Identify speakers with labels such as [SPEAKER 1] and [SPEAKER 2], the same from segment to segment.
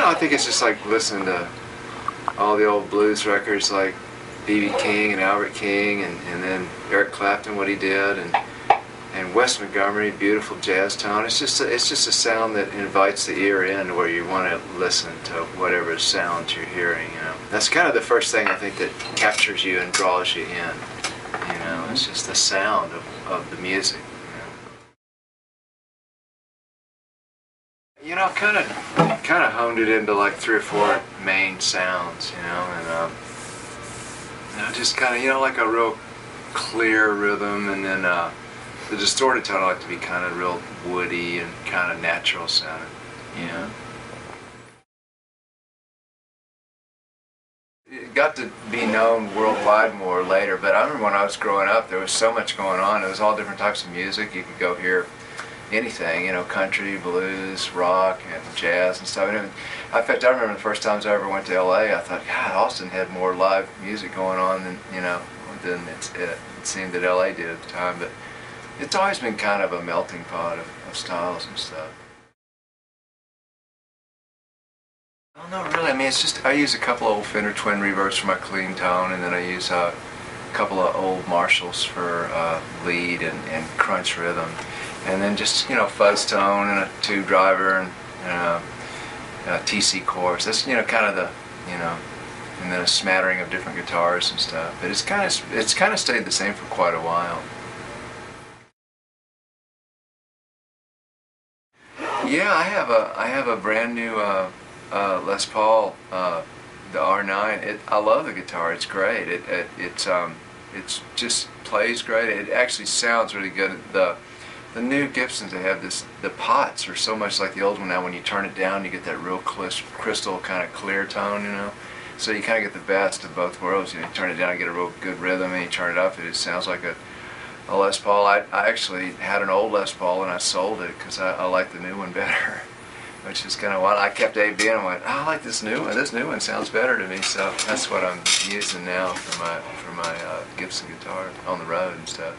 [SPEAKER 1] I think it's just like listening to all the old blues records like B.B. King and Albert King, and then Eric Clapton, what he did, and Wes Montgomery, beautiful jazz tone. It's just a sound that invites the ear in, where you want to listen to whatever sound you're hearing. You know, that's kind of the first thing I think that captures you and draws you in. You know, it's just the sound of the music. You know, I've kind of honed it into like 3 or 4 main sounds. You know, and you know, just kind of, you know, like a real clear rhythm, and then the distorted tone I like to be kind of real woody and kind of natural sounding. You know. It got to be known worldwide more later, but I remember when I was growing up, there was so much going on. It was all different types of music. You could go hear anything, you know, country, blues, rock, and jazz and stuff. And in fact, I remember the first times I ever went to LA, I thought, God, Austin had more live music going on than, you know, than it seemed that LA did at the time. But it's always been kind of a melting pot of styles and stuff. I don't know, really. I mean, it's just, I use a couple of old Fender twin reverbs for my clean tone, and then I use a couple of old Marshalls for lead and crunch rhythm. And then just, you know, fuzz tone and a tube driver and a TC chorus. That's, you know, kind of the, you know, and then a smattering of different guitars and stuff. But it's kind of stayed the same for quite a while. Yeah, I have a brand new Les Paul, the R9. I love the guitar. It's great. It's just plays great. It actually sounds really good. The new Gibsons, they have the pots are so much like the old one now. When you turn it down, you get that real crystal kind of clear tone, you know. So you kind of get the best of both worlds. You know, you turn it down, you get a real good rhythm, and you turn it up, it sounds like a Les Paul. I actually had an old Les Paul and I sold it because I like the new one better, which is kind of wild. I kept A-B and I went, oh, I like this new one. This new one sounds better to me. So that's what I'm using now for my Gibson guitar on the road and stuff.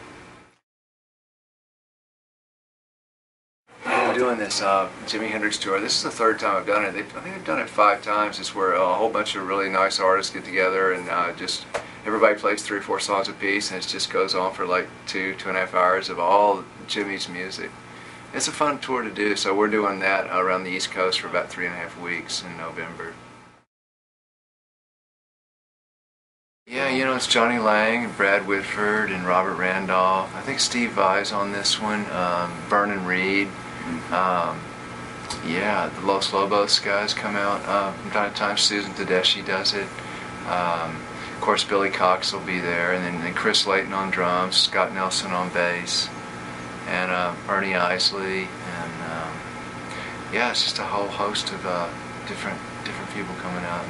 [SPEAKER 1] I'm doing this Jimi Hendrix tour. This is the 3rd time I've done it. I think they've done it 5 times. It's where a whole bunch of really nice artists get together and just everybody plays 3 or 4 songs a piece, and it just goes on for like 2.5 hours of all Jimmy's music. It's a fun tour to do, so we're doing that around the East Coast for about 3.5 weeks in November. Yeah, you know, it's Johnny Lang, and Brad Whitford, and Robert Randolph. I think Steve Vai's on this one, Vernon Reed. Yeah, the Los Lobos guys come out from time to time. Susan Tedeschi does it. Of course, Billy Cox will be there, and then Chris Layton on drums, Scott Nelson on bass, and Ernie Isley, and yeah, it's just a whole host of different people coming out.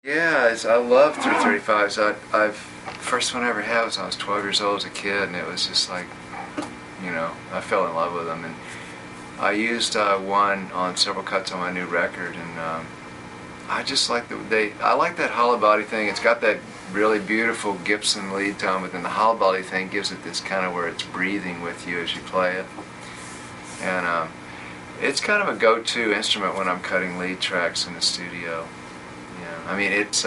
[SPEAKER 1] Yeah, I love 335s. First one I ever had was when I was 12 years old as a kid, and it was just like, you know, I fell in love with them. And I used one on several cuts on my new record, and I just like I like that hollow body thing. It's got that really beautiful Gibson lead tone, but then the hollow body thing gives it this kind of where it's breathing with you as you play it. And it's kind of a go-to instrument when I'm cutting lead tracks in the studio. I mean, it's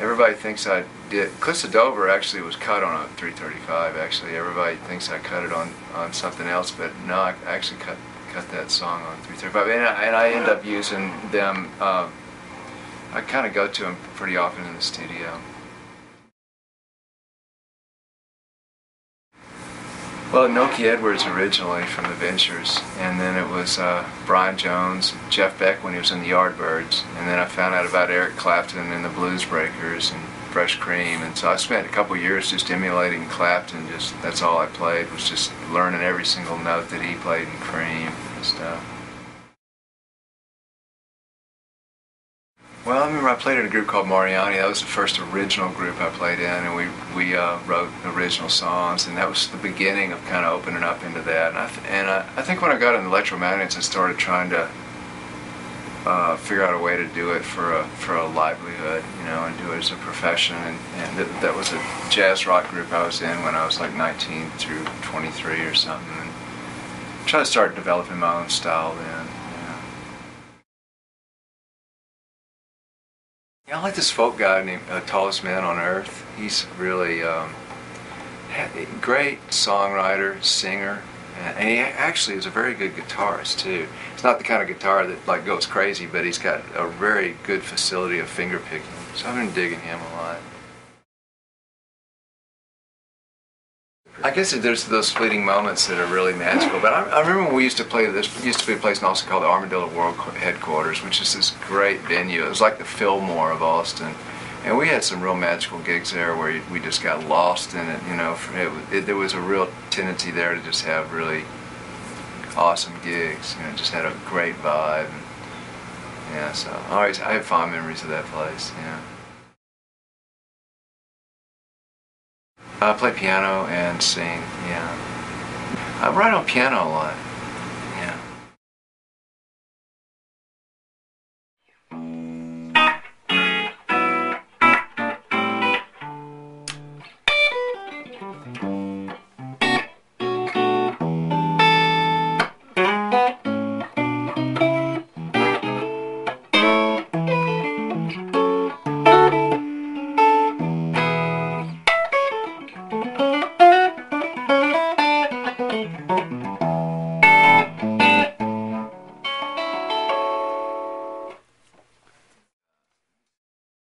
[SPEAKER 1] everybody thinks I did. Cliffs of Dover actually was cut on a 335. Actually, everybody thinks I cut it on something else, but no, I actually cut that song on 335, and I end up using them. I kind of go to them pretty often in the studio. Well, Noki Edwards originally from the Ventures, and then it was Brian Jones, Jeff Beck when he was in the Yardbirds, and then I found out about Eric Clapton and the Blues Breakers and Fresh Cream, and so I spent a couple years just emulating Clapton. That's all I played, was just learning every single note that he played in Cream and stuff. Well, I remember I played in a group called Mariani. That was the first original group I played in, and we wrote original songs, and that was the beginning of kind of opening up into that. And I think when I got into electromagnets, I started trying to figure out a way to do it for a livelihood, you know, and do it as a profession. And that was a jazz rock group I was in when I was like 19 through 23 or something. try to start developing my own style then. Yeah, I like this folk guy named Tallest Man on Earth. He's really great songwriter, singer, and he actually is a very good guitarist too. It's not the kind of guitar that like goes crazy, but he's got a very good facility of finger picking. So I've been digging him a lot. I guess there's those fleeting moments that are really magical. But I remember when we used to play this. Used to be a place in Austin called the Armadillo World Headquarters, which is this great venue. It was like the Fillmore of Austin, and we had some real magical gigs there where we just got lost in it. You know, there was a real tendency there to just have really awesome gigs. You know, just had a great vibe. And, yeah, so I have fond memories of that place. Yeah. I play piano and sing, yeah. I write on piano a lot.